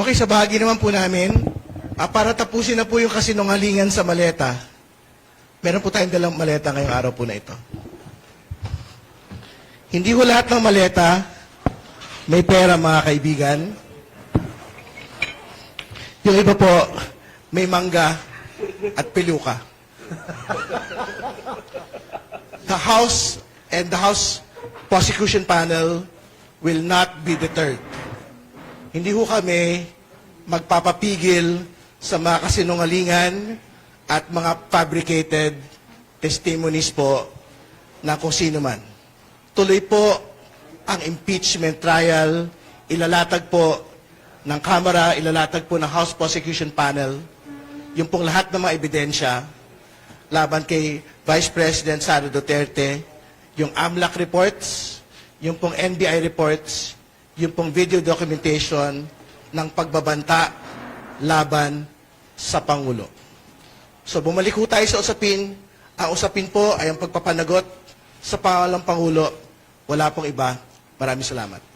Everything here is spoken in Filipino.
Okay, sa bahagi naman po namin, para tapusin na po yung kasinungalingan sa maleta, meron po tayong dalang maleta ngayong araw po na ito. Hindi ho lahat ng maleta may pera, mga kaibigan. Yung iba po, may mangga at piluka. The House and the House Prosecution Panel will not be deterred. Hindi ho kami magpapapigil sa mga kasinungalingan at mga fabricated testimonies po na kung sino man. Tuloy po ang impeachment trial, ilalatag po ng Kamara, ilalatag po ng House Prosecution Panel, yung pong lahat ng mga ebidensya laban kay Vice President Sara Duterte, yung AMLAC reports, yung pong NBI reports, yung pong video documentation ng pagbabanta laban sa Pangulo. So bumalik ho tayo sa usapin. Ang usapin po ay ang pagpapanagot sa pangalang Pangulo. Wala pong iba. Maraming salamat.